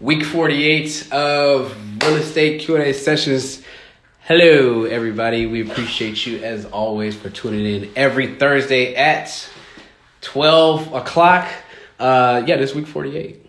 Week 48 of real estate Q&A sessions. Hello, everybody. We appreciate you, as always, for tuning in every Thursday at 12 o'clock. This week 48.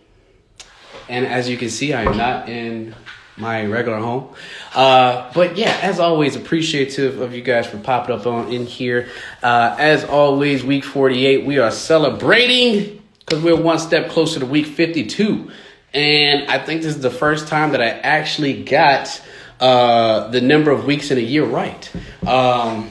And as you can see, I am not in my regular home. But yeah, as always, appreciative of you guys for popping up in here. As always, week 48, we are celebrating because we're one step closer to week 52. And I think this is the first time that I actually got the number of weeks in a year right. It's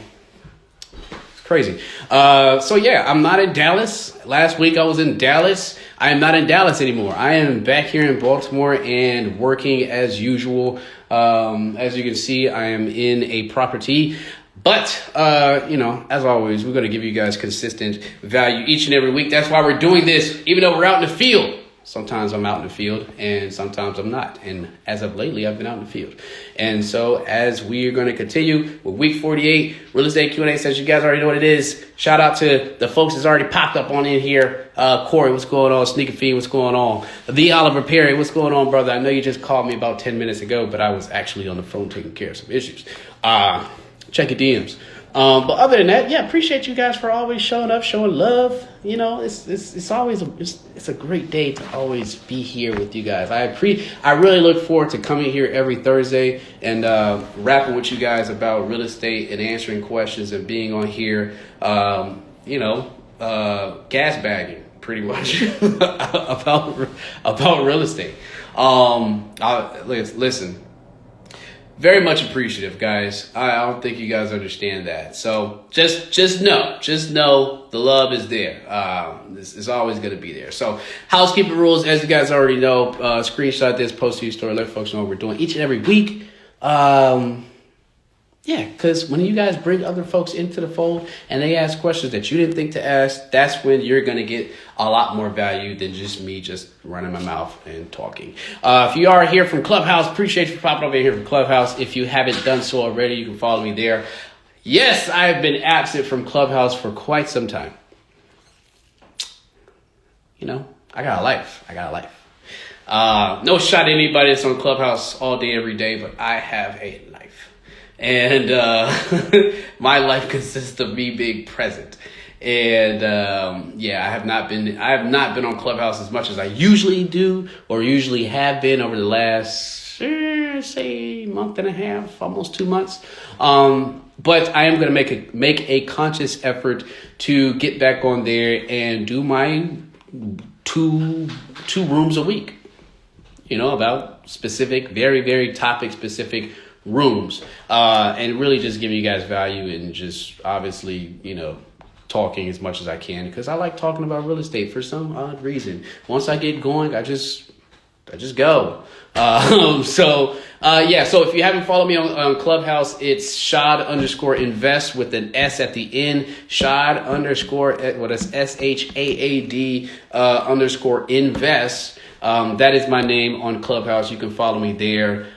crazy. I'm not in Dallas. Last week I was in Dallas. I am not in Dallas anymore. I am back here in Baltimore and working as usual. As you can see, I am in a property. But, as always, we're going to give you guys consistent value each and every week. That's why we're doing this, even though we're out in the field. Sometimes I'm out in the field and sometimes I'm not. And as of lately, I've been out in the field. And so as we are going to continue with week 48, real estate Q&A session, you guys already know what it is. Shout out to the folks that's already popped up on in here. Corey, what's going on? Sneaker Fiend, what's going on? The Oliver Perry, what's going on, brother? I know you just called me about 10 minutes ago, but I was actually on the phone taking care of some issues. Check your DMs. But other than that, appreciate you guys for always showing up, showing love. You know, it's always a great day to always be here with you guys. I really look forward to coming here every Thursday and rapping with you guys about real estate and answering questions and being on here, gas bagging pretty much about real estate. Listen. Very much appreciative, guys. I don't think you guys understand that. So just know the love is there. This is always going to be there. So housekeeping rules, as you guys already know, screenshot this, post to your story, let folks know what we're doing each and every week. Because when you guys bring other folks into the fold and they ask questions that you didn't think to ask, that's when you're going to get a lot more value than just me just running my mouth and talking. If you are here from Clubhouse, appreciate you for popping over here from Clubhouse. If you haven't done so already, you can follow me there. Yes, I have been absent from Clubhouse for quite some time. I got a life. No shot at anybody that's on Clubhouse all day, every day, but I have a life. And my life consists of me being present. And I have not been on Clubhouse as much as I usually do or usually have been over the last month and a half, almost 2 months. But I am going to make a conscious effort to get back on there and do my two rooms a week. About specific, very, very topic specific rooms, and really just giving you guys value and just obviously, talking as much as I can because I like talking about real estate for some odd reason. Once I get going, I just go. So if you haven't followed me on Clubhouse, it's Shad_invest with an S at the end. Shad _SHAAD _invest. That is my name on Clubhouse. You can follow me there.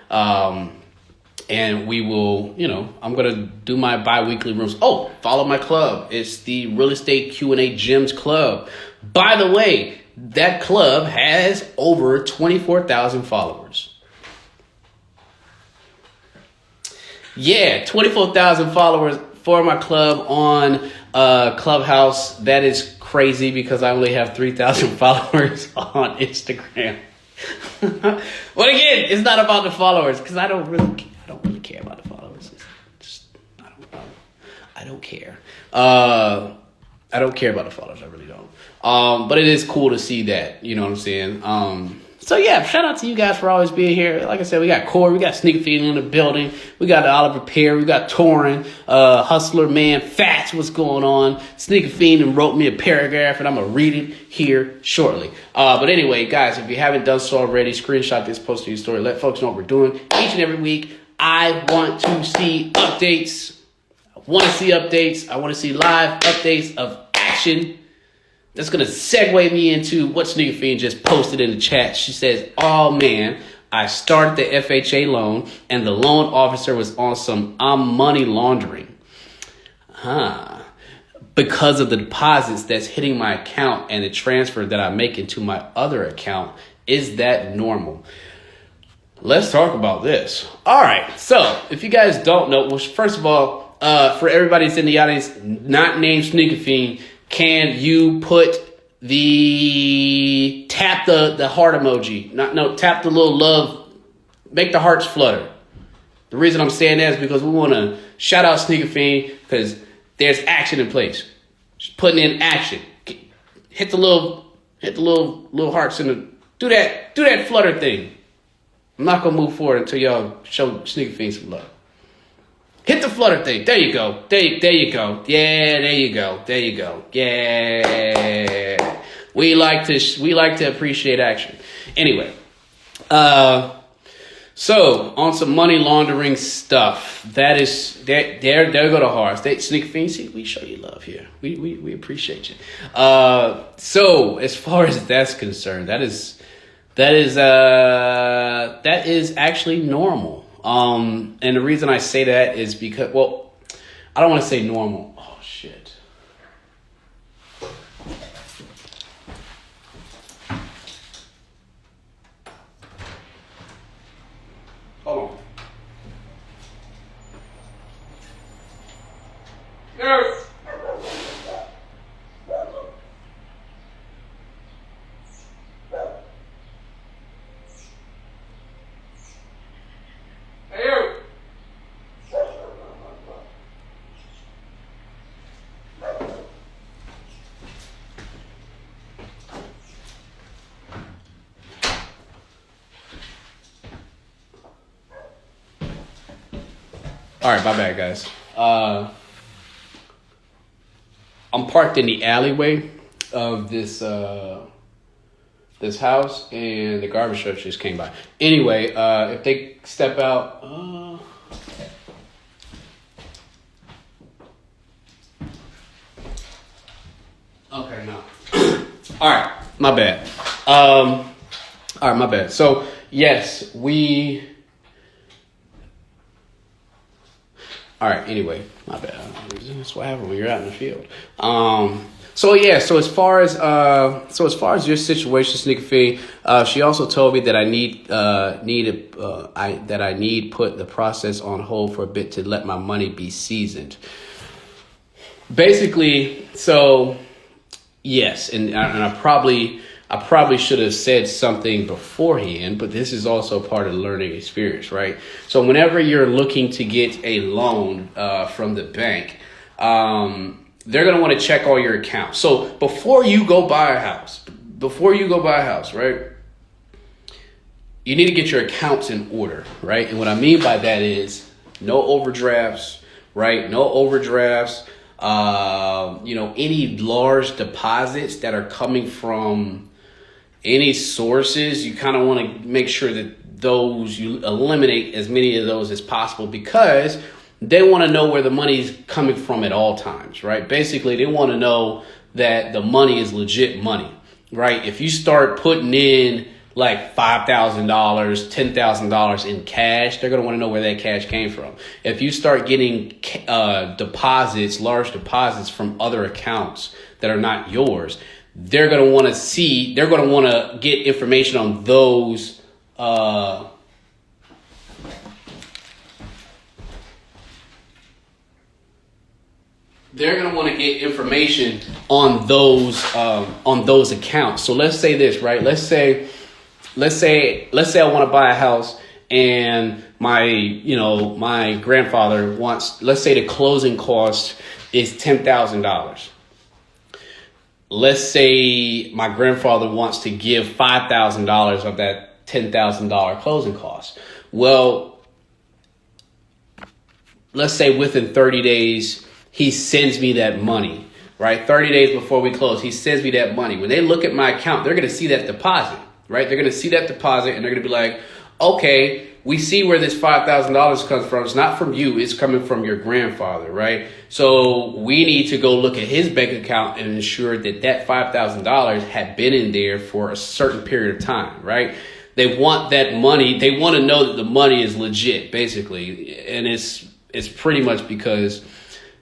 And we will, I'm going to do my bi-weekly rooms. Oh, follow my club. It's the Real Estate Q&A Gems Club. By the way, that club has over 24,000 followers. 24,000 followers for my club on Clubhouse. That is crazy because I only have 3,000 followers on Instagram. But again, it's not about the followers because I don't really care about the followers. I don't care. I don't care about the followers. I really don't. But it is cool to see that. You know what I'm saying? Shout out to you guys for always being here. Like I said, we got Corey, we got Sneaker Fiend in the building. We got Oliver Perry, we got Torin, Hustler Man, Fats, what's going on? Sneaker Fiend and wrote me a paragraph and I'm going to read it here shortly. But anyway, guys, if you haven't done so already, screenshot this, post to your story, let folks know what we're doing each and every week. I want to see updates. I want to see live updates of action. That's going to segue me into what Sneaker Fiend just posted in the chat. She says, oh man, I started the FHA loan and the loan officer was on some money laundering. Because of the deposits that's hitting my account and the transfer that I make into my other account Is that normal? Let's talk about this. All right. So if you guys don't know, well, first of all, for everybody that's in the audience, not named Sneaker Fiend, can you put tap the heart emoji? Tap the little love, make the hearts flutter. The reason I'm saying that is because we want to shout out Sneaker Fiend because there's action in place. Just putting in action. Hit the little hearts in the do that flutter thing. I'm not gonna move forward until y'all show Sneaker Fiend some love. Hit the flutter thing. There you go. There you go. Yeah, there you go. There you go. Yeah. We like to appreciate action. Anyway, so on some money laundering stuff. There go the hearts. Sneaker Fiend, see, we show you love here. We appreciate you. So as far as that's concerned, that is actually normal. And the reason I say that is because, well, I don't want to say normal. Oh, shit. Hold on. Yes. All right, my bad, guys. I'm parked in the alleyway of this house, and the garbage truck just came by. Anyway, if they step out, okay, no. All right, my bad. All right, my bad. So yes, All right. Anyway, my bad. That's what happens when you're out in the field. So as far as your situation, Sneaker Fiend, she also told me that I need put the process on hold for a bit to let my money be seasoned. Basically, so yes, and I probably should have said something beforehand, but this is also part of the learning experience, right? So whenever you're looking to get a loan from the bank, they're going to want to check all your accounts. So before you go buy a house, right, you need to get your accounts in order, right? And what I mean by that is no overdrafts, right? No overdrafts. Any large deposits that are coming from any sources, you kind of want to make sure that you eliminate as many of those as possible, because they want to know where the money is coming from at all times, right? Basically, they want to know that the money is legit money, right? If you start putting in like $5,000, $10,000 in cash, they're going to want to know where that cash came from. If you start getting large deposits from other accounts that are not yours, they're going to want to get information on those. They're going to want to get information on those accounts. So let's say this, right? Let's say I want to buy a house, and my grandfather wants, let's say the closing cost is $10,000. Let's say my grandfather wants to give $5,000 of that $10,000 closing cost. Well, let's say within 30 days, he sends me that money, right? 30 days before we close, he sends me that money. When they look at my account, they're going to see that deposit, right? They're going to see that deposit, and they're going to be like, okay, we see where this $5,000 comes from. It's not from you. It's coming from your grandfather, right? So we need to go look at his bank account and ensure that that $5,000 had been in there for a certain period of time, right? They want that money. They want to know that the money is legit, basically. And it's pretty much because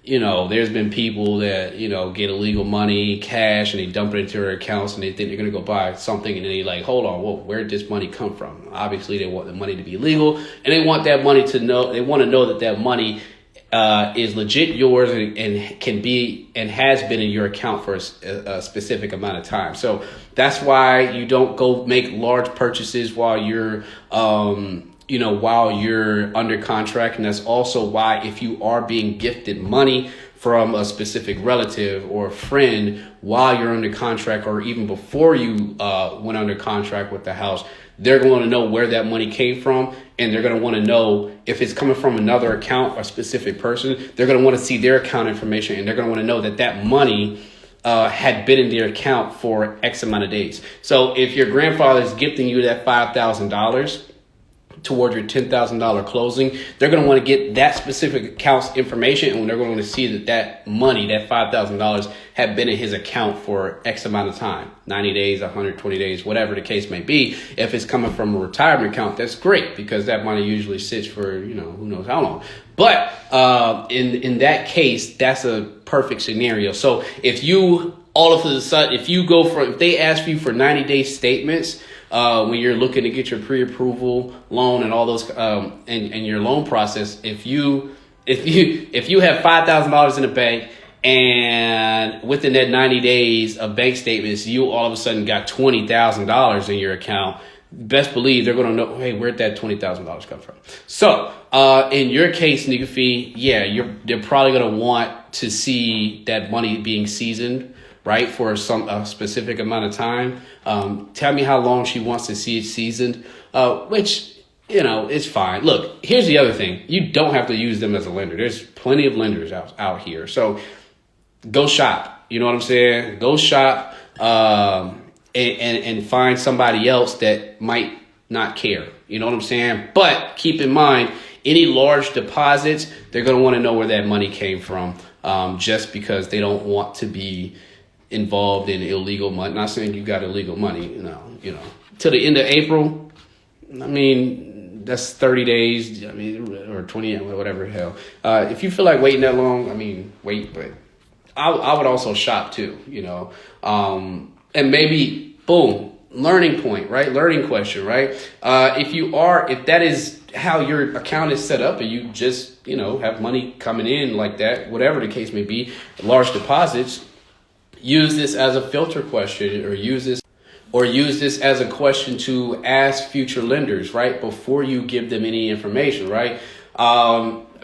there's been people that, get illegal money, cash, and they dump it into their accounts and they think they're going to go buy something. And then they like, hold on, whoa, where did this money come from? Obviously, they want the money to be legal, and they want that money to know, they want to know that that money is legit yours and can be and has been in your account for a specific amount of time. So that's why you don't go make large purchases while you're while you're under contract. And that's also why if you are being gifted money from a specific relative or a friend while you're under contract, or even before you went under contract with the house, they're going to know where that money came from. And they're going to want to know if it's coming from another account or a specific person. They're going to want to see their account information, and they're going to want to know that that money had been in their account for X amount of days. So if your grandfather is gifting you that $5,000 toward your $10,000 closing, they're going to want to get that specific account's information, and they're going to see that that money, that $5,000, had been in his account for X amount of time, 90 days, 120 days, whatever the case may be. If it's coming from a retirement account, that's great, because that money usually sits for, who knows how long. But in that case, that's a perfect scenario. So if you all of a sudden, if they ask you for 90-day statements, when you're looking to get your pre-approval loan and all those, and your loan process, if you have $5,000 in the bank, and within that 90 days of bank statements, you all of a sudden got $20,000 in your account, best believe they're going to know, hey, where'd that $20,000 come from? So, in your case, Nigga Fee, they're probably going to want to see that money being seasoned, right, for a specific amount of time. Tell me how long she wants to see it seasoned, which, it's fine. Look, here's the other thing. You don't have to use them as a lender. There's plenty of lenders out here. So go shop. You know what I'm saying? Go shop and find somebody else that might not care. You know what I'm saying? But keep in mind, any large deposits, they're going to want to know where that money came from, just because they don't want to be involved in illegal money. Not saying you got illegal money, till the end of April. I mean, that's 30 days. Or 20, whatever the hell. If you feel like waiting that long, wait. But I would also shop too, and maybe boom, learning point, right? Learning question, right? If that is how your account is set up, and you just have money coming in like that, whatever the case may be, large deposits. Use this as a filter question, or use this as a question to ask future lenders, right? Before you give them any information, right?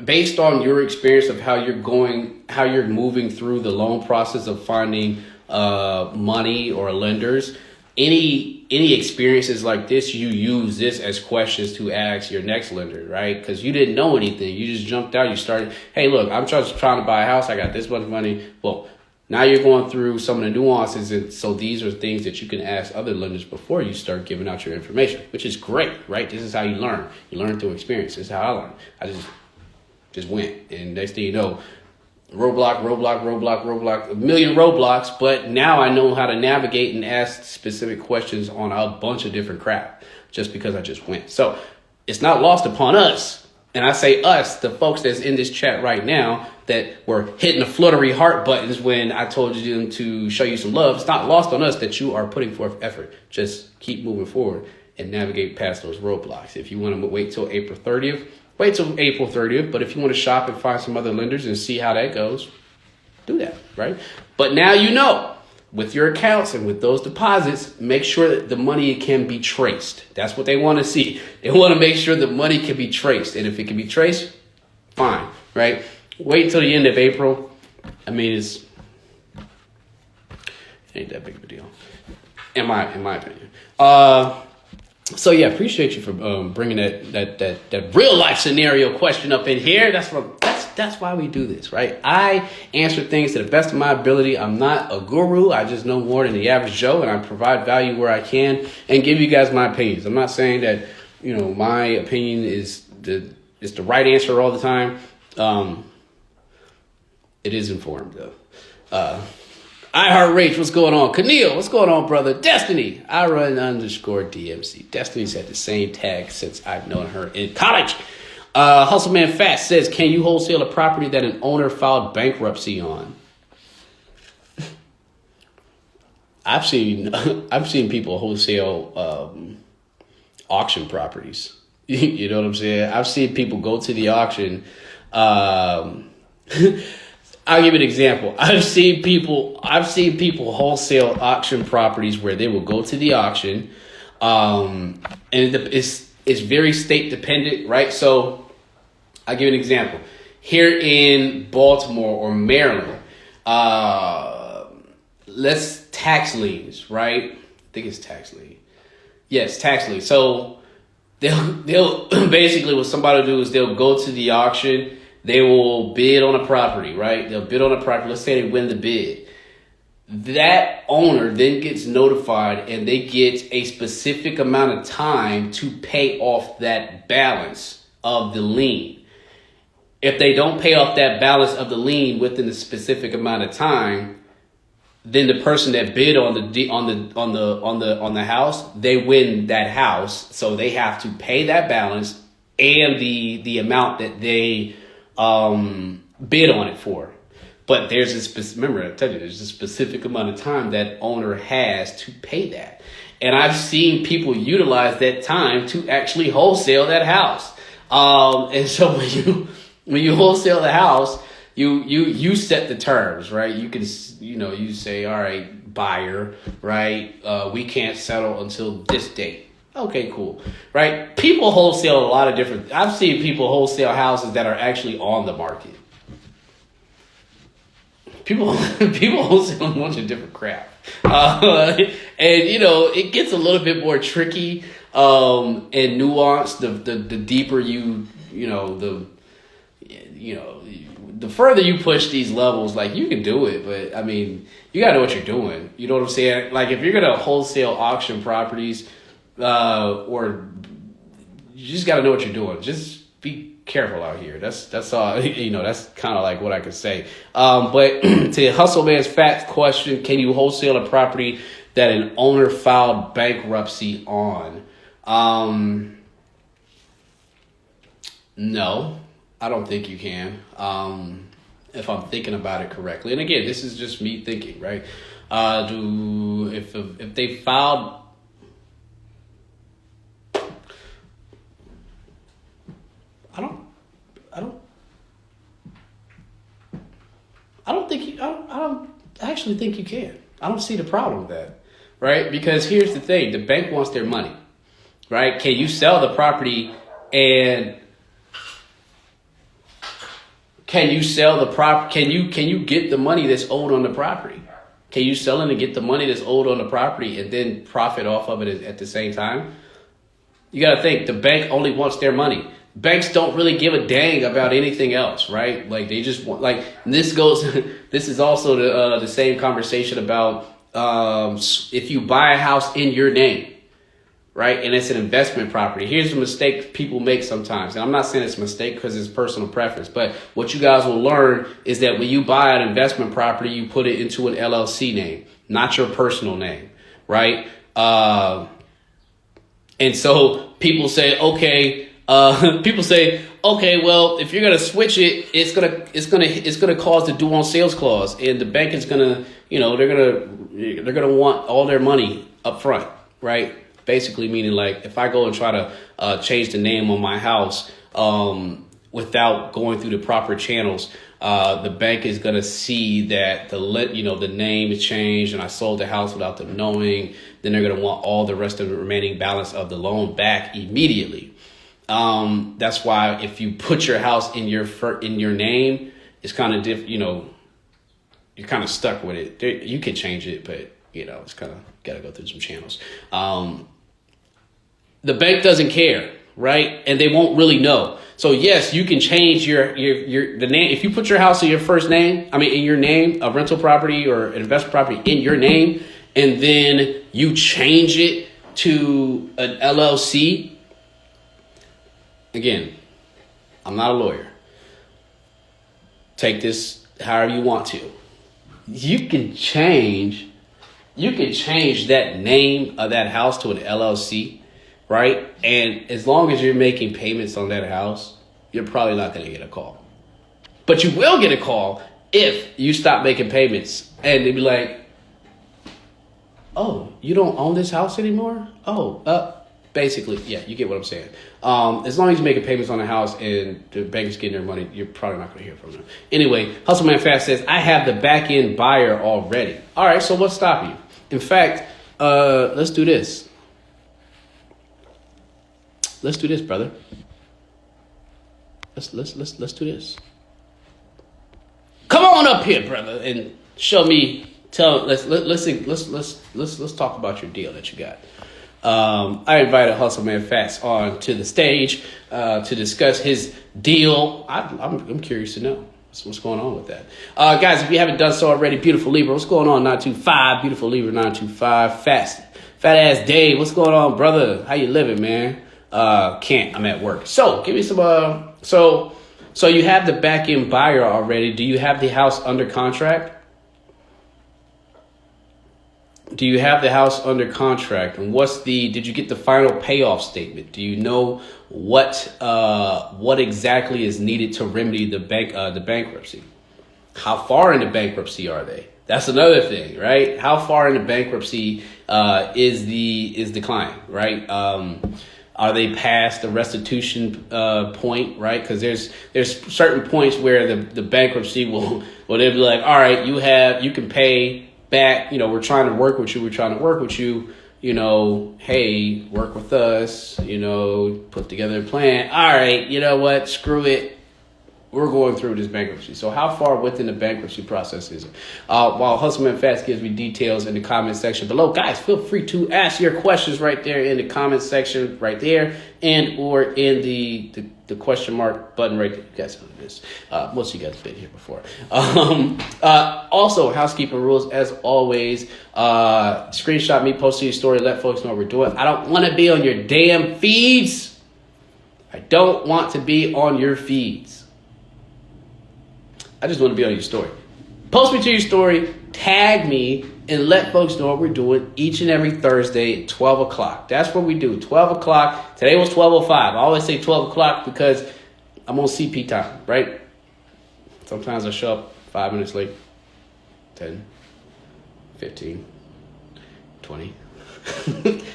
Based on your experience of how you're moving through the loan process of finding money or lenders, any experiences like this, you use this as questions to ask your next lender, right? Because you didn't know anything. You just jumped out. You started, hey, look, I'm just trying to buy a house. I got this much money. Well, now you're going through some of the nuances, and so these are things that you can ask other lenders before you start giving out your information, which is great, right? This is how you learn. You learn through experience. This is how I learned. I just went, and next thing you know, roadblock, a million roadblocks, but now I know how to navigate and ask specific questions on a bunch of different crap just because I just went. So it's not lost upon us. And I say us, the folks that's in this chat right now that were hitting the fluttery heart buttons when I told you to show you some love. It's not lost on us that you are putting forth effort. Just keep moving forward and navigate past those roadblocks. If you want to wait till April 30th, wait till April 30th. But if you want to shop and find some other lenders and see how that goes, do that, right? But now with your accounts and with those deposits, make sure that the money can be traced. That's what they want to see. They want to make sure the money can be traced. And if it can be traced, fine, right? Wait until the end of April. It ain't that big of a deal, in my opinion. So yeah, appreciate you for bringing that real life scenario question up in here. That's why we do this, right? I answer things to the best of my ability. I'm not a guru. I just know more than the average Joe, and I provide value where I can and give you guys my opinions. I'm not saying that my opinion is the right answer all the time. It is informed though. iHeartRage, what's going on? Keneal, what's going on, brother? Destiny, I run _DMC. Destiny's had the same tag since I've known her in college. Hustleman Fat says, can you wholesale a property that an owner filed bankruptcy on? I've seen people wholesale auction properties. You know what I'm saying? I've seen people go to the auction. I'll give you an example. I've seen people wholesale auction properties where they will go to the auction, and it's very state dependent, right? So I'll give you an example. Here in Baltimore or Maryland, let's tax liens, right? I think it's tax lien. Yes, tax lien. So they'll basically what somebody will do is they'll go to the auction. They will bid on a property, right? They'll bid on a property. Let's say they win the bid. That owner then gets notified and they get a specific amount of time to pay off that balance of the lien. If they don't pay off that balance of the lien within a specific amount of time, then the person that bid on the house, they win that house. So they have to pay that balance and the amount that they bid on it for. But there's remember I tell you, there's a specific amount of time that owner has to pay that. And I've seen people utilize that time to actually wholesale that house. And so when you wholesale the house, you set the terms, right? You can, you say, all right, buyer, right? We can't settle until this date. Okay, cool. Right? People wholesale a lot of different. I've seen people wholesale houses that are actually on the market. People wholesale a bunch of different crap. And it gets a little bit more tricky and nuanced the deeper the further you push these levels. Like, you can do it, but I mean, you gotta know what you're doing. You know what I'm saying? Like, if you're gonna wholesale auction properties, or you just got to know what you're doing. Just be careful out here. That's all. That's kind of like what I could say. But to Hustle Man's Facts question, can you wholesale a property that an owner filed bankruptcy on? No, I don't think you can. If I'm thinking about it correctly, and again, this is just me thinking, right? If they filed. I actually think you can. I don't see the problem with that, right? Because here's the thing: the bank wants their money, right? Can you sell the property and can you sell the property? Can you get the money that's owed on the property? Can you sell it and get the money that's owed on the property and then profit off of it at the same time? You got to think, the bank only wants their money. Banks don't really give a dang about anything else, right? Like, they just want, like, this is also the same conversation about if you buy a house in your name, right? And it's an investment property. Here's the mistake people make sometimes. And I'm not saying it's a mistake because it's personal preference, but what you guys will learn is that when you buy an investment property, you put it into an LLC name, not your personal name, right? And so people say, okay, well, if you're gonna switch it, it's gonna cause the due on sales clause, and the bank is gonna, they're gonna want all their money up front, right? Basically meaning, like, if I go and try to change the name on my house without going through the proper channels, the bank is gonna see that the name is changed and I sold the house without them knowing. Then they're gonna want all the rest of the remaining balance of the loan back immediately. That's why if you put your house in your name, it's kind of you're kind of stuck with it. You can change it, but it's kind of got to go through some channels. The bank doesn't care, right? And they won't really know. So yes, you can change the name. If you put your house in your first name, in your name, a rental property or an investment property in your name, and then you change it to an LLC. Again, I'm not a lawyer. Take this however you want to. You can change that name of that house to an LLC, right? And as long as you're making payments on that house, you're probably not going to get a call. But you will get a call if you stop making payments and they'd be like, oh, you don't own this house anymore? Basically, yeah, you get what I'm saying. As long as you're making payments on the house and the bank's getting their money, you're probably not going to hear from them. Anyway, Hustleman Fast says, I have the back end buyer already. All right, so what's stopping you? In fact, let's do this. Let's do this, brother. Let's do this. Come on up here, brother, and show me. Let's talk about your deal that you got. I invited Hustleman Fats on to the stage to discuss his deal. I'm curious to know what's going on with that. Guys, if you haven't done so already, Beautiful Libra, what's going on? 925, Beautiful Libra 925, fat ass Dave, what's going on, brother? How you living, man? Can't. I'm at work. So give me some. So you have the back end buyer already. Do you have the house under contract? Do you have the house under contract? And did you get the final payoff statement? Do you know what exactly is needed to remedy the bankruptcy? How far into bankruptcy are they? That's another thing, right? How far into bankruptcy is the client, right? Are they past the restitution point, right? Because there's certain points where the bankruptcy will they'll be like, all right, you can pay back, we're trying to work with you, hey, work with us, put together a plan. All right, you know what? Screw it. We're going through this bankruptcy. So how far within the bankruptcy process is it? While Hustleman Fast gives me details in the comment section below, guys, feel free to ask your questions right there in the comment section right there and or in the question mark button right there. You guys know this. Most of you guys have been here before. Also, housekeeping rules as always. Screenshot me, post to your story, let folks know what we're doing. I don't want to be on your damn feeds. I don't want to be on your feeds. I just want to be on your story. Post me to your story, tag me, and let folks know what we're doing each and every Thursday at 12 o'clock. That's what we do, 12 o'clock. Today was 12:05. I always say 12 o'clock because I'm on CP time, right? Sometimes I show up 5 minutes late, 10, 15, 20.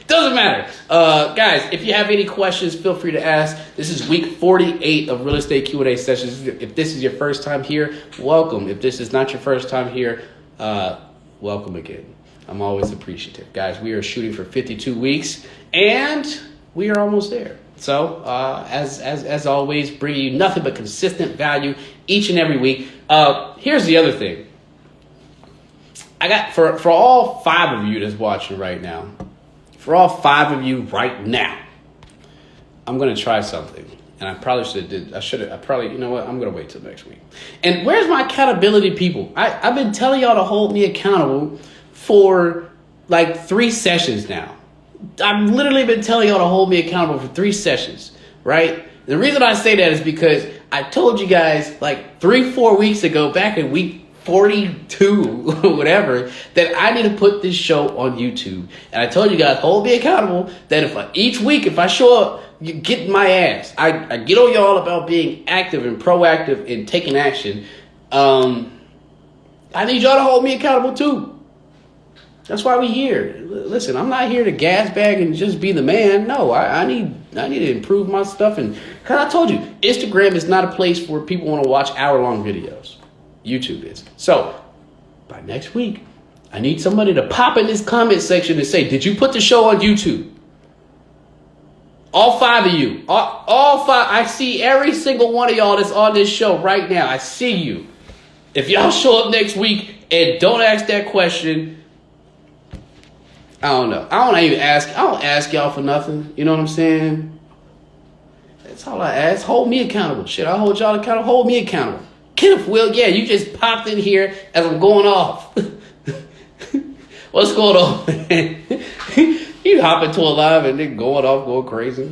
Doesn't matter. Guys, if you have any questions, feel free to ask. This is week 48 of Real Estate Q&A sessions. If this is your first time here, welcome. If this is not your first time here, welcome again. I'm always appreciative. Guys, we are shooting for 52 weeks, and we are almost there. So, as always, bringing you nothing but consistent value each and every week. Here's the other thing. I got, for all 5 of you that's watching right now, I'm going to try something. And I probably you know what? I'm going to wait till next week. And where's my accountability people? I've been telling y'all to hold me accountable for like 3 sessions now. I've literally been telling y'all to hold me accountable for 3 sessions, right? The reason I say that is because I told you guys like 3-4 weeks ago, back in week 42, whatever, that I need to put this show on YouTube. And I told you guys, hold me accountable, that each week, if I show up, you get my ass. I get on y'all about being active and proactive and taking action. I need y'all to hold me accountable too. That's why we here. Listen, I'm not here to gas bag and just be the man. No, I need to improve my stuff. And cause I told you, Instagram is not a place where people want to watch hour-long videos. YouTube is. So, by next week, I need somebody to pop in this comment section and say, did you put the show on YouTube? All 5 of you. All 5. I see every single one of y'all that's on this show right now. I see you. If y'all show up next week and don't ask that question, I don't know. I don't ask y'all for nothing. You know what I'm saying? That's all I ask. Hold me accountable. Shit, I hold y'all accountable. Hold me accountable. Kenneth Will, yeah, you just popped in here as I'm going off. What's going on, man? You hop into a live and then going off, going crazy.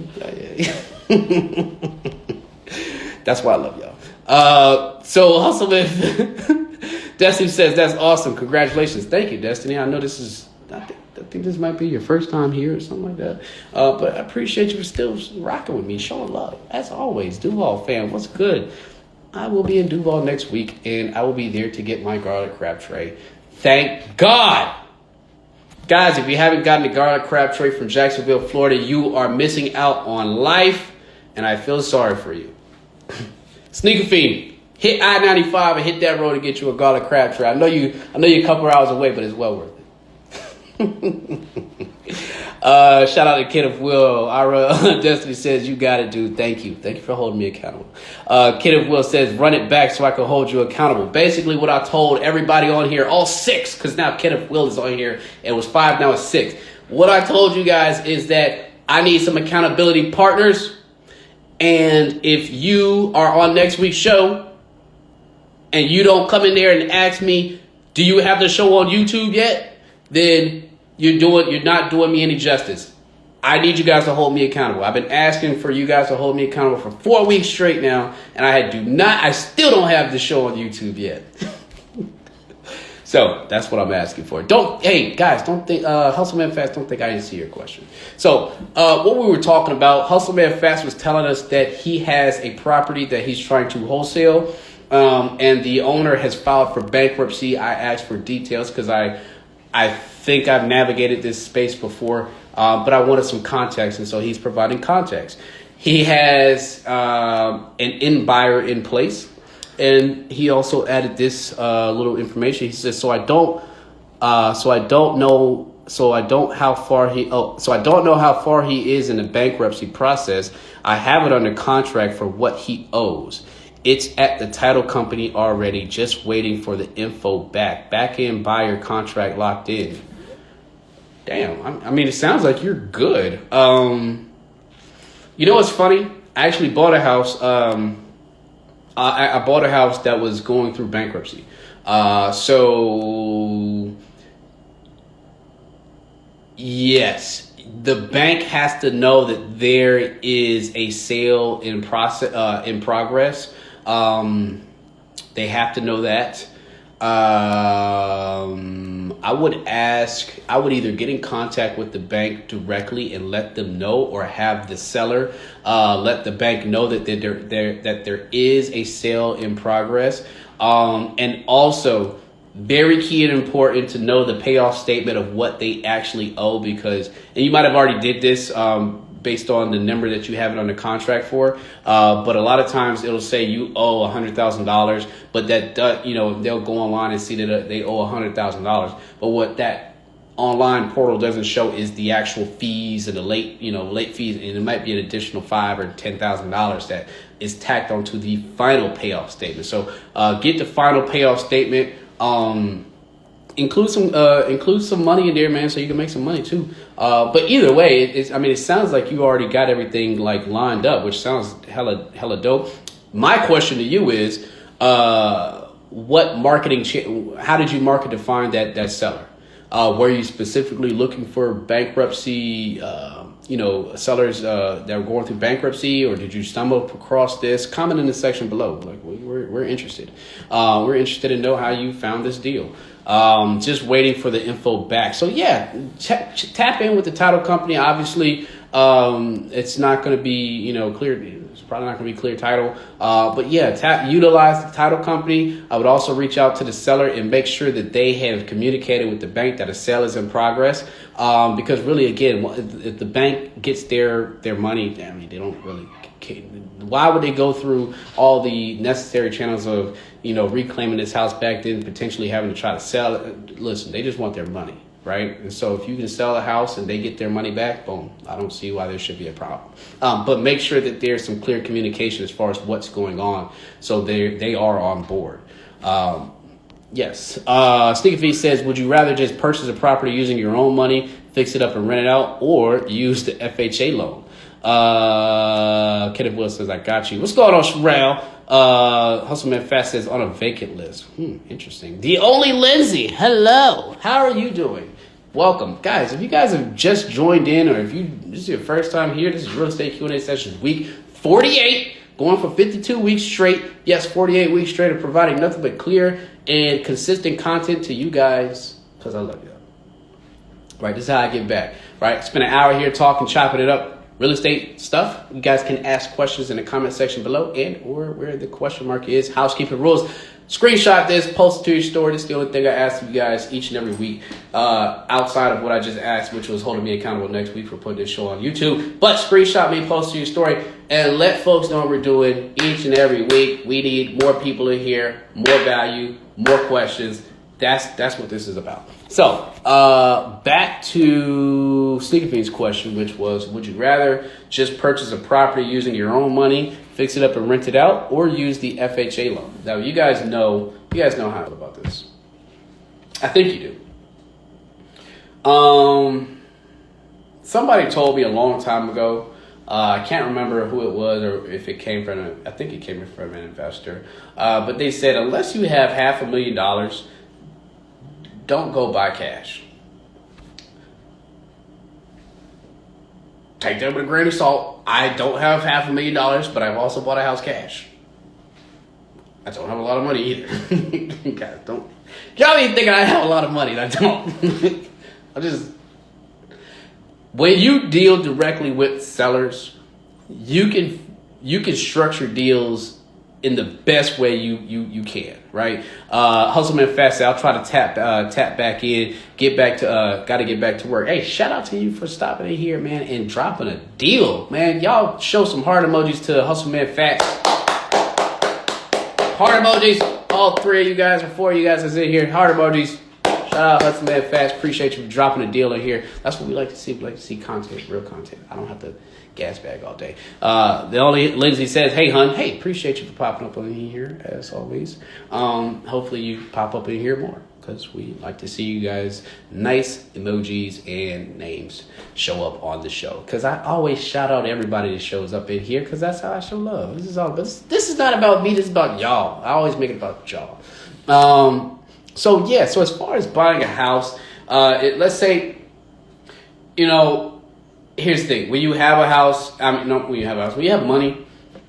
That's why I love y'all. So Hustleman Destiny says, that's awesome. Congratulations. Thank you, Destiny. I know this is, think this might be your first time here or something like that. But I appreciate you for still rocking with me, showing love. As always, Duval fam, what's good? I will be in Duval next week, and I will be there to get my garlic crab tray. Thank God. Guys, if you haven't gotten the garlic crab tray from Jacksonville, Florida, you are missing out on life, and I feel sorry for you. Sneaker Fiend, hit I-95 and hit that road to get you a garlic crab tray. I know you're a couple hours away, but it's well worth it. Shout out to Kid of Will. Our Destiny says, you got it, dude. Thank you for holding me accountable. Kid of Will says, run it back so I can hold you accountable. Basically what I told everybody on here, all 6, because now Kid of Will is on here. It was 5, now it's 6. What I told you guys is that I need some accountability partners. And if you are on next week's show and you don't come in there and ask me, do you have the show on YouTube yet? Then you're not doing me any justice. I need you guys to hold me accountable. I've been asking for you guys to hold me accountable for 4 weeks straight now, and I still don't have the show on YouTube yet. So that's what I'm asking for. Hey guys, don't think Hustleman Fast. Don't think I didn't see your question. So what we were talking about, Hustleman Fast was telling us that he has a property that he's trying to wholesale, and the owner has filed for bankruptcy. I asked for details because I think I've navigated this space before, but I wanted some context, and so he's providing context. He has an in buyer in place. And he also added this little information. He says, I don't know how far he is in the bankruptcy process. I have it under contract for what he owes. It's at the title company already, just waiting for the info back. Back end buyer contract locked in. Damn, I mean, it sounds like you're good. You know what's funny? I actually bought a house. I bought a house that was going through bankruptcy. So yes, the bank has to know that there is a sale in progress. They have to know that. I would either get in contact with the bank directly and let them know, or have the seller let the bank know that there is a sale in progress. And also, very key and important to know the payoff statement of what they actually owe, because, and you might have already did this based on the number that you have it under contract for. But a lot of times it'll say you owe $100,000, but that, they'll go online and see that they owe $100,000. But what that online portal doesn't show is the actual fees and the late fees. And it might be an additional $5,000 or $10,000 that is tacked onto the final payoff statement. So get the final payoff statement. Include some money in there, man, so you can make some money too. But either way, it sounds like you already got everything like lined up, which sounds hella dope. My question to you is, what marketing? How did you market to find that seller? Were you specifically looking for bankruptcy? Sellers that are going through bankruptcy, or did you stumble across this? Comment in the section below. Like, we're interested. We're interested to know how you found this deal. Just waiting for the info back. So yeah, tap in with the title company. Obviously, it's not going to be clear. It's probably not going to be clear title. But yeah, utilize the title company. I would also reach out to the seller and make sure that they have communicated with the bank that a sale is in progress. Because really, again, if the bank gets their money, they don't really care. Why would they go through all the necessary channels of, reclaiming this house back, then potentially having to try to sell it? Listen, they just want their money, right? And so if you can sell a house and they get their money back, boom, I don't see why there should be a problem. But make sure that there's some clear communication as far as what's going on, so they are on board. Yes. Sneaker Feed says, would you rather just purchase a property using your own money, fix it up and rent it out, or use the FHA loan? Kenneth Will says, I got you. What's going on, Sherelle? Hustleman Fast says, on a vacant list. Interesting. The only Lindsay. Hello. How are you doing? Welcome. Guys, if you guys have just joined in, or if this is your first time here, this is Real Estate Q&A Sessions week 48, going for 52 weeks straight. Yes, 48 weeks straight of providing nothing but clear and consistent content to you guys, because I love you. Right, this is how I get back. Right, spend an hour here talking, chopping it up, real estate stuff. You guys can ask questions in the comment section below, and or where the question mark is, housekeeping rules. Screenshot this, post it to your story. This is the only thing I ask you guys each and every week, outside of what I just asked, which was holding me accountable next week for putting this show on YouTube. But screenshot me, post it to your story, and let folks know what we're doing each and every week. We need more people in here, more value, more questions. That's what this is about. So, back to Sneaker Fiend's question, which was, would you rather just purchase a property using your own money, fix it up and rent it out, or use the FHA loan? Now, you guys know how I feel about this. I think you do. Somebody told me a long time ago, I can't remember who it was or if it came from, I think it came from an investor, but they said, unless you have $500,000, don't go buy cash. Take that with a grain of salt. I don't have $500,000, but I've also bought a house cash. I don't have a lot of money either. Guys, y'all ain't thinking I have a lot of money. I don't. When you deal directly with sellers, you can structure deals in the best way you can, right? Hustleman Fast, I'll try to tap back in, gotta get back to work. Hey, shout out to you for stopping in here, man, and dropping a deal, man. Y'all show some heart emojis to Hustleman Fast. Heart emojis, all three of you guys, or four of you guys that's in here, heart emojis. Shout out Hustleman Fast, appreciate you for dropping a deal in here. That's what we like to see. We like to see content, real content. I don't have to gas bag all day. The only Lindsay says, hey hun, hey, appreciate you for popping up in here as always. Hopefully you pop up in here more, because we like to see you guys nice emojis and names show up on the show, because I always shout out everybody that shows up in here, because that's how I show love. This is not about me, this is about y'all. I always make it about y'all. So as far as buying a house, let's say, here's the thing. When you have a house, when you have money,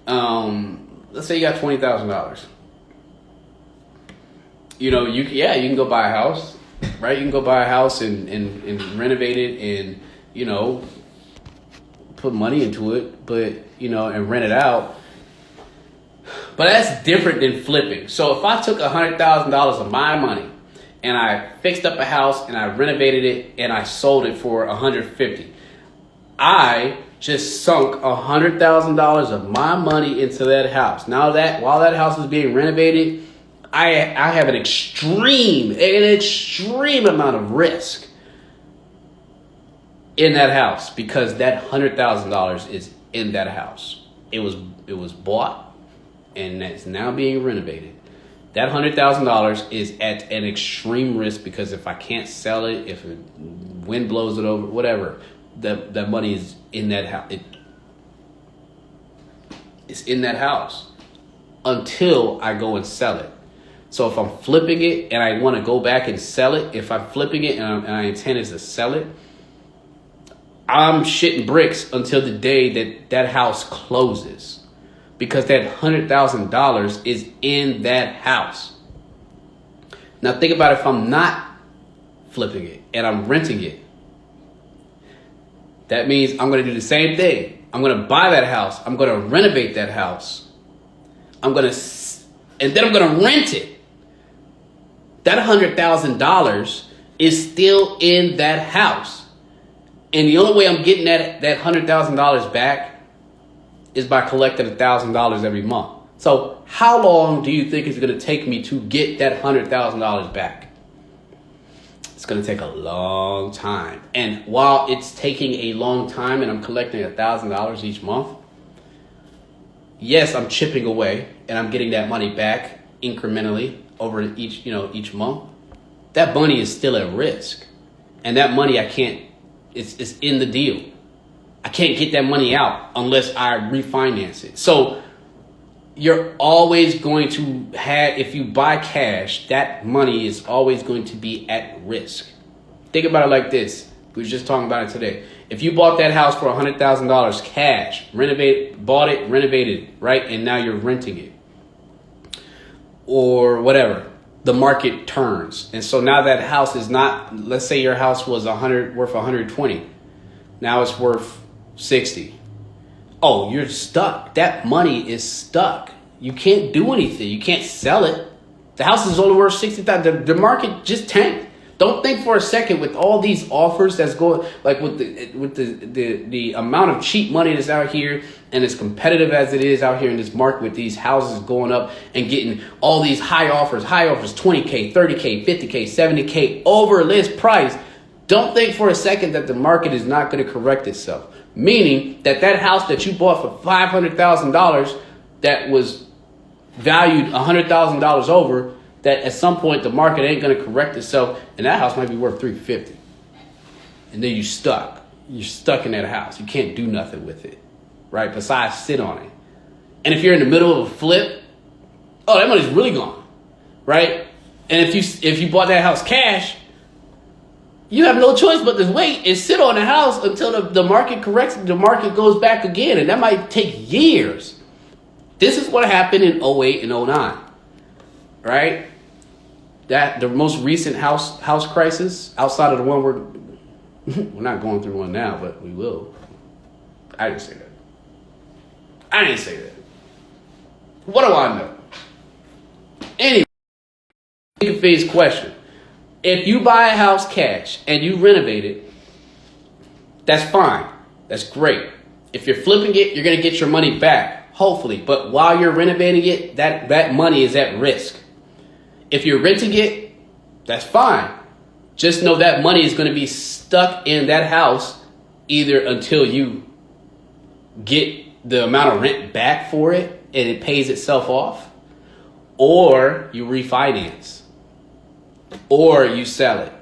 let's say you got $20,000. You can go buy a house, right? You can go buy a house and renovate it and, put money into it, but, and rent it out. But that's different than flipping. So if I took $100,000 of my money and I fixed up a house and I renovated it and I sold it for $150,000, I just sunk $100,000 of my money into that house. Now that while that house is being renovated, I have an extreme amount of risk in that house, because that $100,000 is in that house. It was bought and it's now being renovated. That $100,000 is at an extreme risk, because if I can't sell it, if the wind blows it over, whatever, that money is in that house. It's in that house until I go and sell it. So if I'm flipping it and I want to go back and sell it, if I'm flipping it and I intend is to sell it, I'm shitting bricks until the day that house closes, because that $100,000 is in that house. Now think about if I'm not flipping it and I'm renting it. That means I'm going to do the same thing. I'm going to buy that house. I'm going to renovate that house. And then I'm going to rent it. That $100,000 is still in that house. And the only way I'm getting that $100,000 back is by collecting $1,000 every month. So how long do you think it's going to take me to get that $100,000 back? It's going to take a long time. And while it's taking a long time and I'm collecting $1,000 each month, yes, I'm chipping away and I'm getting that money back incrementally over each month. That money is still at risk. And that money it's in the deal. I can't get that money out unless I refinance it. So you're always going to have, if you buy cash, that money is always going to be at risk. Think about it like this. We were just talking about it today. If you bought that house for $100,000 cash, bought it, renovated, right? And now you're renting it or whatever. the market turns. And so now that house is not, let's say your house was worth 120. Now it's worth 60. Oh, you're stuck. That money is stuck. You can't do anything. You can't sell it. The house is only worth 60,000. The market just tanked. Don't think for a second with all these offers that's going, like with the amount of cheap money that's out here, and as competitive as it is out here in this market with these houses going up and getting all these high offers, 20K, 30K, 50K, 70K over list price. Don't think for a second that the market is not going to correct itself. Meaning that house that you bought for $500,000 that was valued $100,000 over, that at some point the market ain't going to correct itself, and that house might be worth $350. And then you're stuck in that house. You can't do nothing with it, right? Besides sit on it. And if you're in the middle of a flip, oh, that money's really gone, right? And if you bought that house cash, you have no choice but to wait and sit on the house until the market corrects, the market goes back again, and that might take years. This is what happened in 08 and 09, right? That the most recent house crisis, outside of the one we're not going through one now, but we will. I didn't say that. What do I know? Anyway, Phase question. If you buy a house cash and you renovate it, that's fine. That's great. If you're flipping it, you're going to get your money back, hopefully. But while you're renovating it, that money is at risk. If you're renting it, that's fine. Just know that money is going to be stuck in that house either until you get the amount of rent back for it and it pays itself off, or you refinance, or you sell it.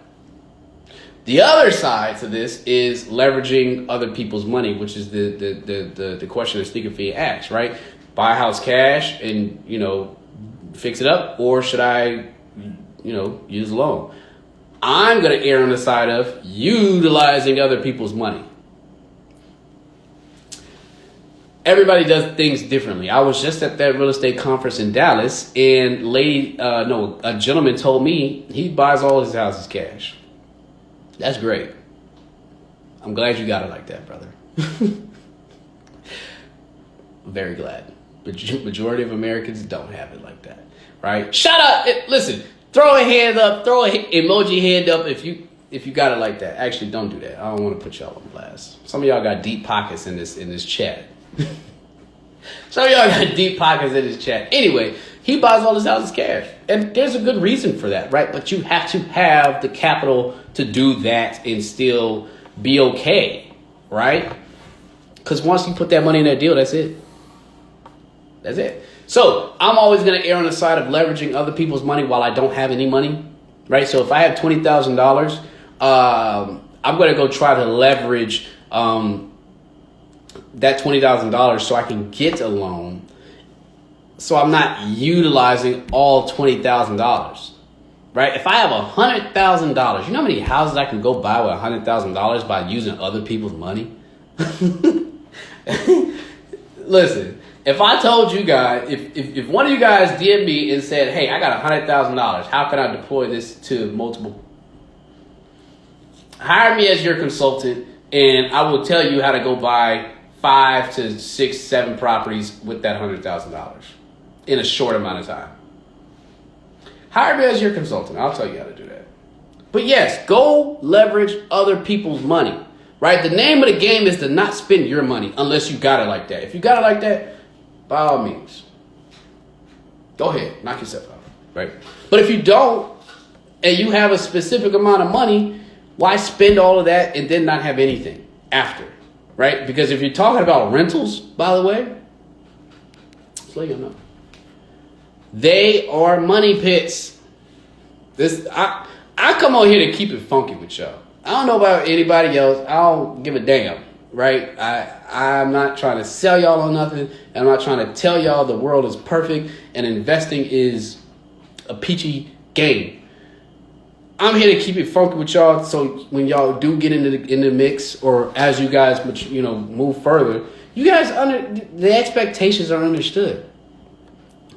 The other side to this is leveraging other people's money, which is the question that Sneaker Fee asks, right? Buy a house cash and, fix it up, or should I, use a loan? I'm going to err on the side of utilizing other people's money. Everybody does things differently. I was just at that real estate conference in Dallas, and a gentleman told me he buys all his houses cash. That's great. I'm glad you got it like that, brother. Very glad. But majority of Americans don't have it like that, right? Shut up. Listen, throw a hand up, throw an emoji hand up if you got it like that. Actually, don't do that. I don't want to put y'all on blast. Some of y'all got deep pockets in this chat. Some of y'all got deep pockets in this chat. Anyway, he buys all his houses cash. And there's a good reason for that, right? But you have to have the capital to do that and still be okay, right? Because once you put that money in that deal, that's it. That's it. So I'm always going to err on the side of leveraging other people's money while I don't have any money, right? So if I have $20,000, I'm going to go try to leverage that $20,000 so I can get a loan. So I'm not utilizing all $20,000, right? If I have $100,000, you know how many houses I can go buy with $100,000 by using other people's money? Listen, if I told you guys, if one of you guys DM'd me and said, hey, I got $100,000, how can I deploy this to multiple? Hire me as your consultant, and I will tell you how to go buy 5 to 6, 7 properties with that $100,000 in a short amount of time. Hire me as your consultant. I'll tell you how to do that. But yes, go leverage other people's money, right? The name of the game is to not spend your money unless you got it like that. If you got it like that, by all means, go ahead, knock yourself out, right? But if you don't, and you have a specific amount of money, why spend all of that and then not have anything after? Right? Because if you're talking about rentals, by the way, just let you know, they are money pits. I come on here to keep it funky with y'all. I don't know about anybody else. I don't give a damn, right? I'm not trying to sell y'all on nothing. I'm not trying to tell y'all the world is perfect and investing is a peachy game. I'm here to keep it funky with y'all, so when y'all do get in the mix, or as you guys move further, you guys the expectations are understood,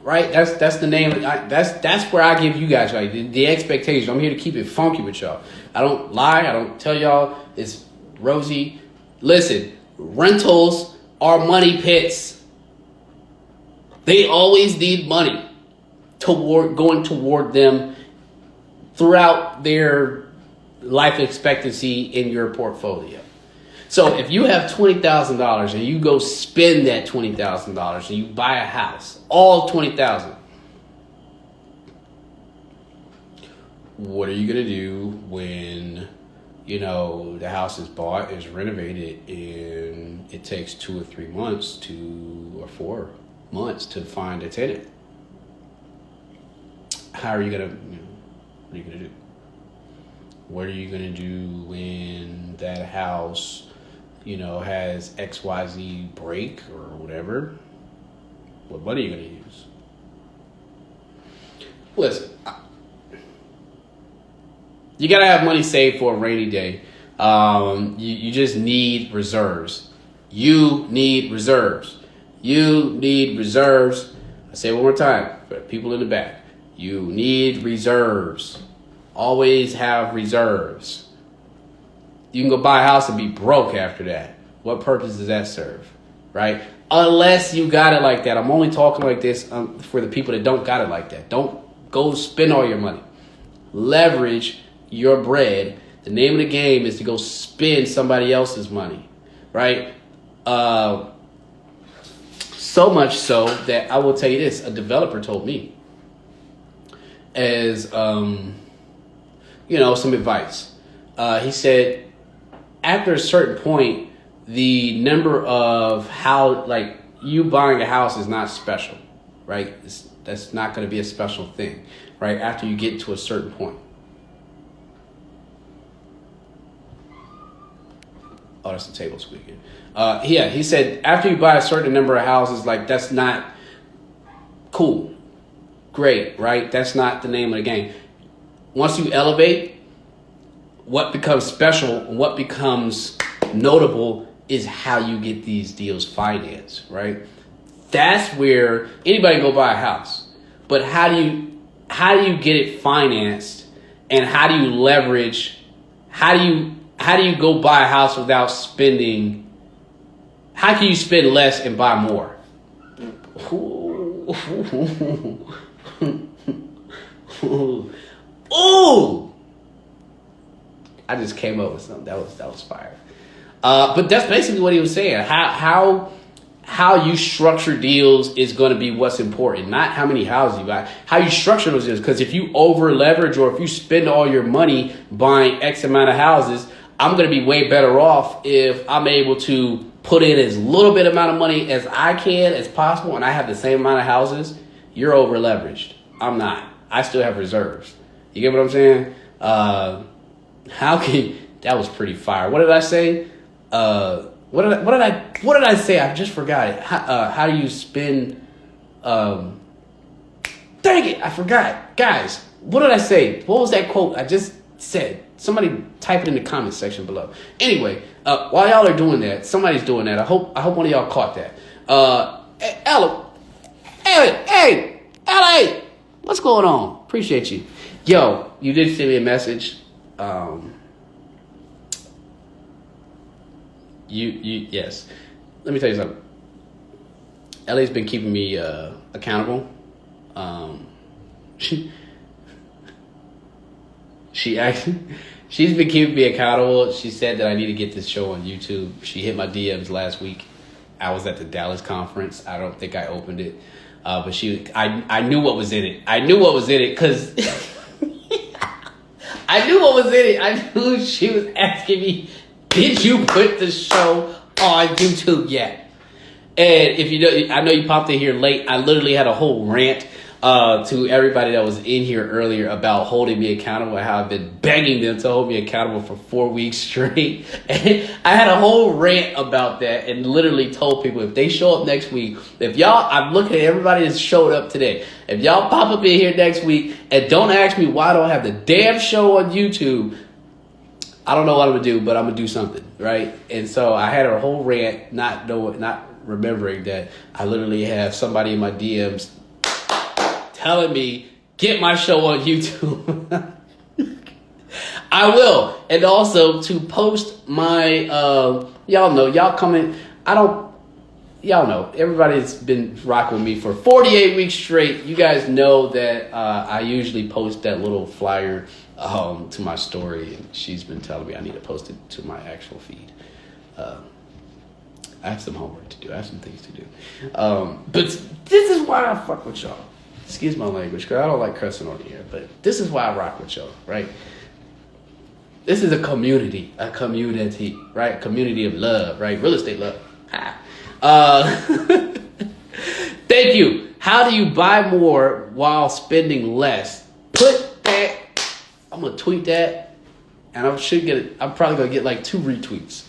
right? That's the name. That's where I give you guys like the expectation. I'm here to keep it funky with y'all. I don't lie. I don't tell y'all it's rosy. Listen, rentals are money pits. They always need money going toward them throughout their life expectancy in your portfolio. So if you have $20,000 and you go spend that $20,000 and you buy a house, all $20,000, what are you gonna do when the house is bought, is renovated, and it takes 2 or 3 months or 4 months to find a tenant? How are you gonna? What are you gonna do? What are you gonna do when that house, has XYZ break or whatever? What money are you gonna use? Listen, you gotta have money saved for a rainy day. You just need reserves. You need reserves. You need reserves. I say it one more time for the people in the back. You need reserves. Always have reserves. You can go buy a house and be broke after that. What purpose does that serve? Right? Unless you got it like that. I'm only talking like this for the people that don't got it like that. Don't go spend all your money. Leverage your bread. The name of the game is to go spend somebody else's money. Right? So much so that I will tell you this. A developer told me as, some advice. He said, after a certain point, the number of you buying a house is not special, right? That's not going to be a special thing, right? After you get to a certain point. Oh, that's the table squeaking. He said after you buy a certain number of houses, that's not cool, great, right? That's not the name of the game. Once you elevate, what becomes special, what becomes notable is how you get these deals financed, right? That's where anybody can go buy a house. But how do you get it financed, and how do you leverage, how do you go buy a house without spending, how can you spend less and buy more? Ooh! I just came up with something that was fire. But that's basically what he was saying. How you structure deals is going to be what's important, not how many houses you buy. How you structure those deals, because if you over leverage or if you spend all your money buying X amount of houses, I'm going to be way better off if I'm able to put in as little bit amount of money as I can as possible, and I have the same amount of houses. You're over leveraged. I'm not. I still have reserves. You get what I'm saying? That was pretty fire. What did I say? What did I say? I just forgot it. How do you spend? Dang it! I forgot, guys. What did I say? What was that quote I just said? Somebody type it in the comment section below. Anyway, while y'all are doing that, somebody's doing that. I hope one of y'all caught that. Ella, what's going on? Appreciate you. Yo, you did send me a message. Yes. Let me tell you something. Ellie's been keeping me accountable. She's been keeping me accountable. She said that I need to get this show on YouTube. She hit my DMs last week. I was at the Dallas conference. I don't think I opened it. But I knew what was in it. I knew what was in it because I knew what was in it. I knew she was asking me, did you put the show on YouTube yet? And if you know, I know you popped in here late. I literally had a whole rant to everybody that was in here earlier about holding me accountable and how I've been begging them to hold me accountable for 4 weeks straight. And I had a whole rant about that and literally told people if they show up next week, I'm looking at everybody that showed up today. If y'all pop up in here next week and don't ask me why I don't have the damn show on YouTube, I don't know what I'm going to do, but I'm going to do something, right? And so I had a whole rant, not remembering that I literally have somebody in my DMs telling me, get my show on YouTube. I will. And also to post my, y'all know, y'all know, everybody's been rocking with me for 48 weeks straight. You guys know that I usually post that little flyer to my story, and she's been telling me I need to post it to my actual feed. I have some homework to do. I have some things to do. But this is why I fuck with y'all. Excuse my language, because I don't like cussing on here, but this is why I rock with y'all, right? This is a community, right? Community of love, right? Real estate love. Thank you. How do you buy more while spending less? Put that. I'm gonna tweet that, and I'm probably gonna get like 2 retweets.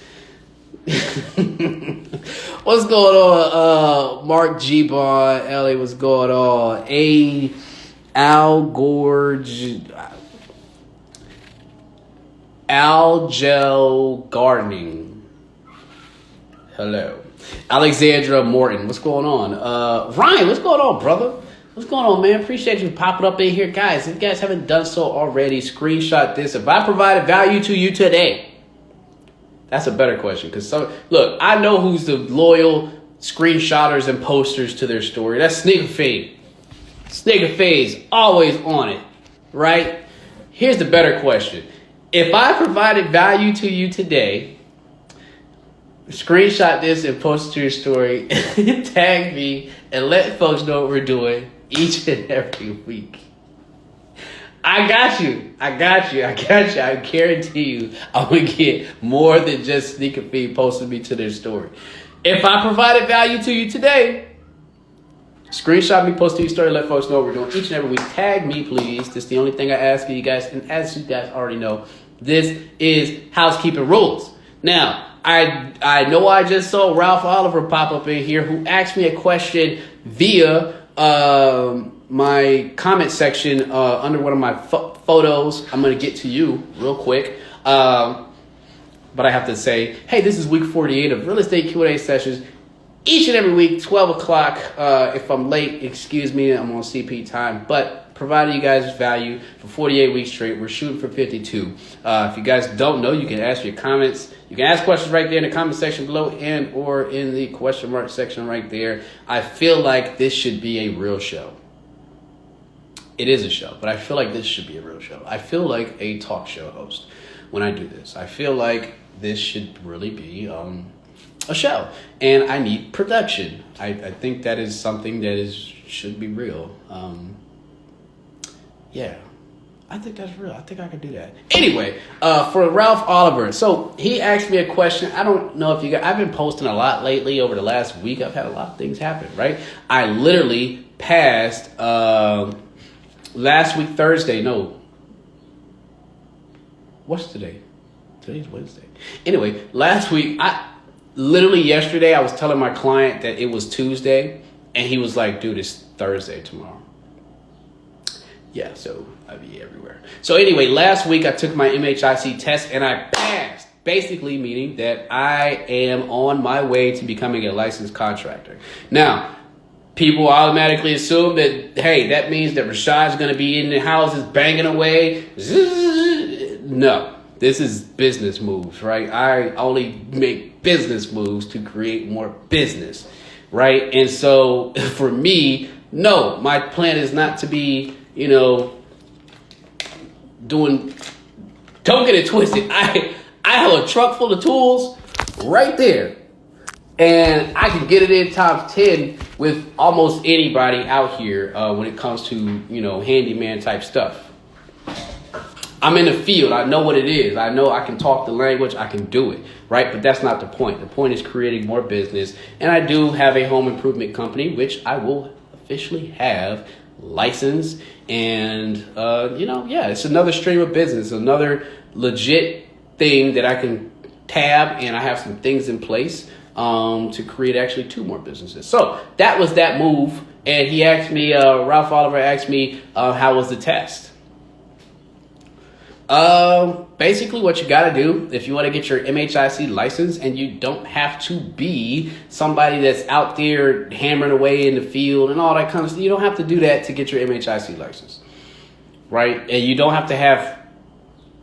What's going on? Mark G Bond, Ellie. What's going on? Algel Gardening. Hello. Alexandra Morton, what's going on? Ryan, what's going on, brother? What's going on, man? Appreciate you popping up in here. Guys, if you guys haven't done so already, screenshot this. If I provided value to you today, that's a better question. Because look, I know who's the loyal screenshotters and posters to their story. That's Sneaker Fade. Sneaker Fade's always on it, right? Here's the better question. If I provided value to you today, screenshot this and post it to your story, tag me, and let folks know what we're doing each and every week. I got you. I guarantee you I'm going to get more than just Sneaker Feed posting me to their story. If I provided value to you today, screenshot me, post to your story, let folks know what we're doing each and every week. Tag me, please. This is the only thing I ask of you guys. And as you guys already know, this is housekeeping rules. Now, I know I just saw Ralph Oliver pop up in here who asked me a question via my comment section under one of my photos. I'm going to get to you real quick. But I have to say, hey, this is week 48 of Real Estate Q&A sessions. Each and every week, 12 o'clock. If I'm late, excuse me, I'm on CP time. But provided you guys value for 48 weeks straight, we're shooting for 52. If you guys don't know, you can ask your comments. You can ask questions right there in the comment section below and or in the question mark section right there. I feel like this should be a real show. It is a show, but I feel like this should be a real show. I feel like a talk show host when I do this. I feel like this should really be a show, and I need production. I think that is something that should be real. Yeah, I think that's real. I think I can do that. Anyway, for Ralph Oliver, so he asked me a question. I don't know if you guys, I've been posting a lot lately over the last week. I've had a lot of things happen, right? I literally passed last week, Thursday. No, what's today? Today's Wednesday. Anyway, last week, literally yesterday, I was telling my client that it was Tuesday, and he was like, dude, it's Thursday tomorrow. Yeah, so I'd be everywhere. So anyway, last week I took my MHIC test and I passed, basically meaning that I am on my way to becoming a licensed contractor. Now, people automatically assume that, hey, that means that Rashaad's going to be in the houses banging away. No, this is business moves, right? I only make business moves to create more business, right? And so for me, no, my plan is not to be, don't get it twisted. I have a truck full of tools right there, and I can get it in times 10 with almost anybody out here when it comes to, handyman type stuff. I'm in the field. I know what it is. I know I can talk the language. I can do it, right? But that's not the point. The point is creating more business, and I do have a home improvement company, which I will officially have license, and it's another stream of business, another legit thing that I can tab, and I have some things in place to create actually 2 more businesses. So that was that move, and he asked me, Ralph Oliver asked me, how was the test? Basically what you got to do if you want to get your MHIC license, and you don't have to be somebody that's out there hammering away in the field and all that kind of stuff. You don't have to do that to get your MHIC license, right? And you don't have to have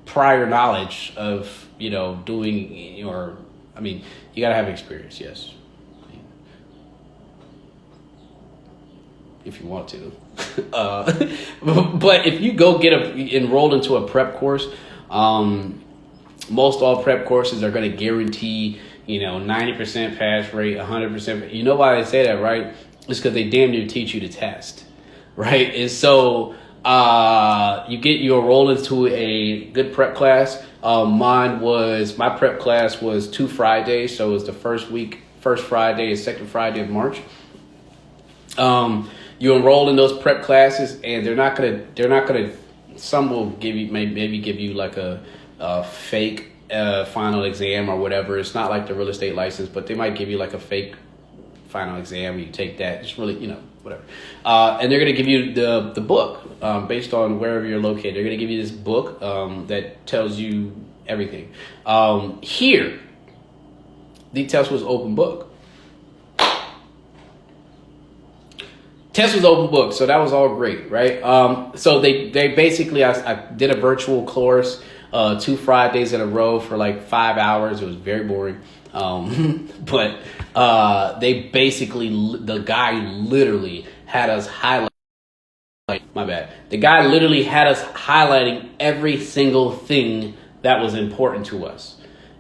prior knowledge of, doing your, you got to have experience, yes. If you want to. But if you go get enrolled into a prep course, most all prep courses are going to guarantee, 90% pass rate, 100%. You know why they say that, right? It's because they damn near teach you to test, right? And so you enroll into a good prep class. My prep class was 2 Fridays, so it was the first Friday and second Friday of March. You enroll in those prep classes, and they're not gonna. Some will give you maybe give you like a fake final exam or whatever. It's not like the real estate license, but they might give you like a fake final exam. You take that. It's really whatever. And they're gonna give you the book based on wherever you're located. They're gonna give you this book that tells you everything. Here, the test was open book. Test was open book, so that was all great, right? So they basically, I did a virtual course 2 Fridays in a row for like 5 hours. It was very boring. But they basically, the guy literally had us The guy literally had us highlighting every single thing that was important to us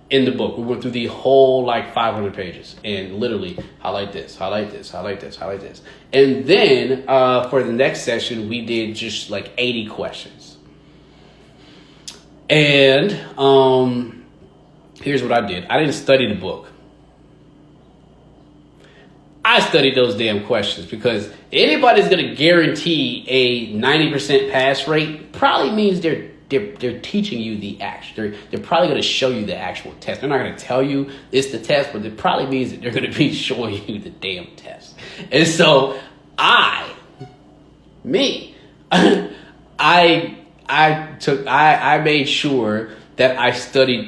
in the book. We went through the whole 500 pages and literally highlight this, highlight this, highlight this, highlight this. And then for the next session, we did just 80 questions. And here's what I did. I didn't study the book. I studied those damn questions, because anybody's going to guarantee a 90% pass rate probably means they're teaching you the action. They're probably going to show you the actual test. They're not going to tell you it's the test, but it probably means that they're going to be showing you the damn test. And so I made sure that I studied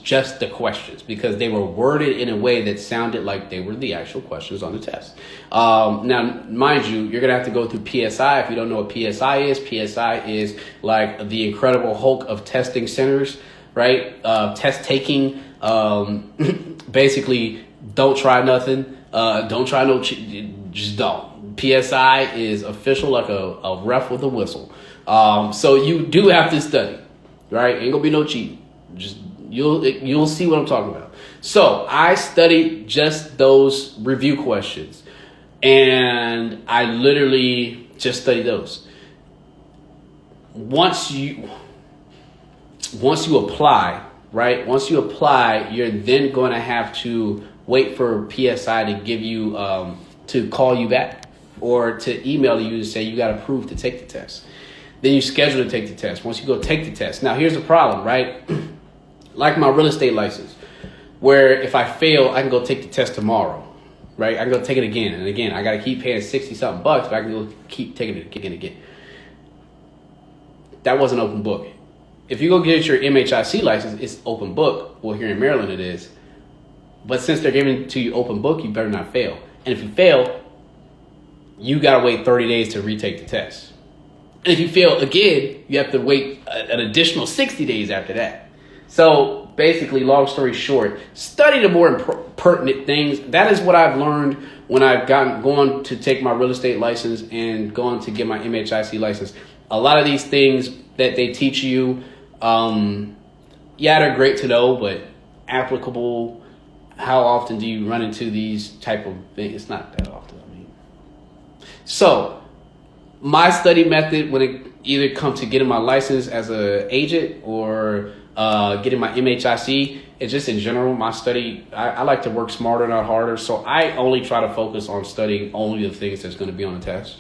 just the questions, because they were worded in a way that sounded like they were the actual questions on the test. Now, mind you, you're going to have to go through PSI. If you don't know what PSI is like the Incredible Hulk of testing centers, right? Test taking. Basically, don't try nothing. Don't try just don't. PSI is official, like a ref with a whistle. So you do have to study. Right? Ain't gonna be no cheating. Just you'll see what I'm talking about. So I studied just those review questions, and I literally just studied those. Once you apply, right? Once you apply, you're then going to have to wait for PSI to give you to call you back or to email you to say you got approved to take the test. Then you schedule to take the test. Once you go take the test. Now, here's the problem, right? Like my real estate license, where if I fail, I can go take the test tomorrow, right? I can go take it again and again. I got to keep paying $60-something, but I can go keep taking it again. That wasn't open book. If you go get your MHIC license, it's open book. Well, here in Maryland it is. But since they're giving it to you open book, you better not fail. And if you fail, you got to wait 30 days to retake the test. And if you fail again, you have to wait an additional 60 days after that. So basically, long story short, study the more pertinent things. That is what I've learned when I've gone to take my real estate license and gone to get my MHIC license. A lot of these things that they teach you, they're great to know, but applicable, how often do you run into these type of things? It's not that often. So my study method when it either comes to getting my license as an agent or getting my MHIC, it's just in general, my study, I like to work smarter, not harder. So I only try to focus on studying only the things that's going to be on the test.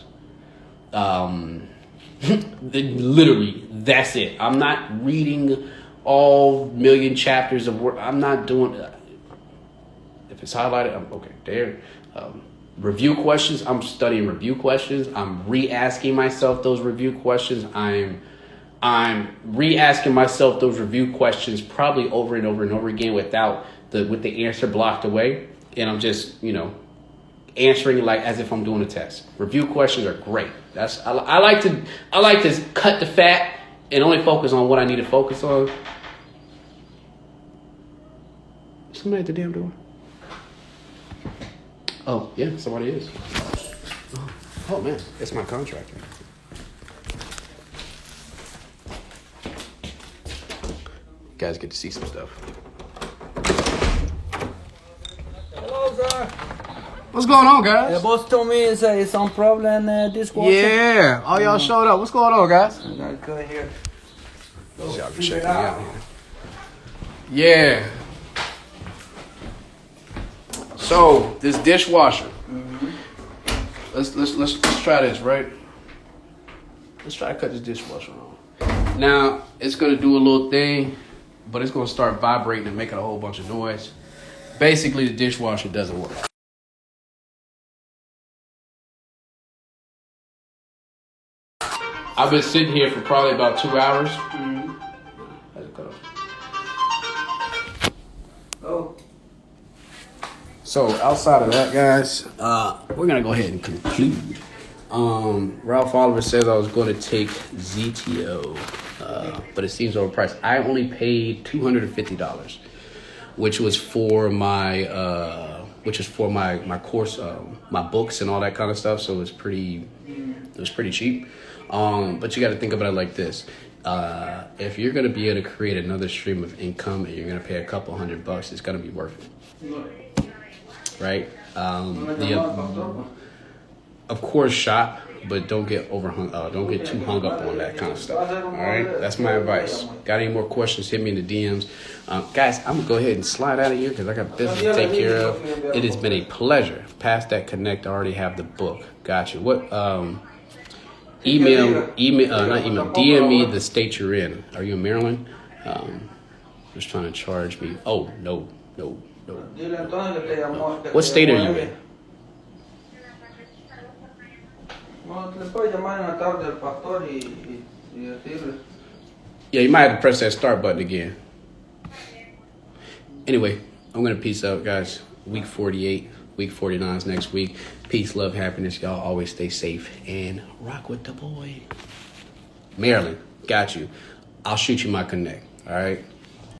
Literally, that's it. I'm not reading all million chapters of work. I'm not doing, if it's highlighted, I'm okay, there. Review questions, I'm studying review questions. I'm re-asking myself those review questions. I'm I'm re-asking myself those review questions probably over and over and over again with the answer blocked away, and I'm just answering like as if I'm doing a test. Review questions are great. I like to cut the fat and only focus on what I need to focus on. Somebody at the damn door. Oh yeah, somebody is. Oh man, it's my contractor. You guys get to see some stuff. Hello, sir. What's going on, guys? The boss told me it's some problem dishwasher. Yeah, all y'all showed up. What's going on, guys? I'm gonna go here. Y'all can check me out here. Yeah. So this dishwasher. Let's try this, right? Let's try to cut this dishwasher on. Now it's gonna do a little thing, but it's gonna start vibrating and making a whole bunch of noise. Basically, the dishwasher doesn't work. I've been sitting here for probably about 2 hours. How's it cut off? Oh. So outside of that, guys, we're gonna go ahead and conclude. Ralph Oliver says I was going to take ZTO, but it seems overpriced. I only paid $250, which was for my my course, my books and all that kind of stuff. So it was pretty cheap. But you got to think about it like this. If you're going to be able to create another stream of income and you're going to pay a couple $100, it's going to be worth it. Right? Of course, shop, but don't get don't get too hung up on that kind of stuff. All right? That's my advice. Got any more questions, hit me in the DMs. Guys, I'm going to go ahead and slide out of here because I got business to take care of. It has been a pleasure. Past that connect, I already have the book. Got you. What, DM me the state you're in. Are you in Maryland? Just trying to charge me. Oh, no. What state are you in? Yeah, you might have to press that start button again. Anyway, I'm going to peace out, guys. Week 48, week 49 is next week. Peace, love, happiness. Y'all always stay safe and rock with the boy. Maryland, got you. I'll shoot you my connect, all right?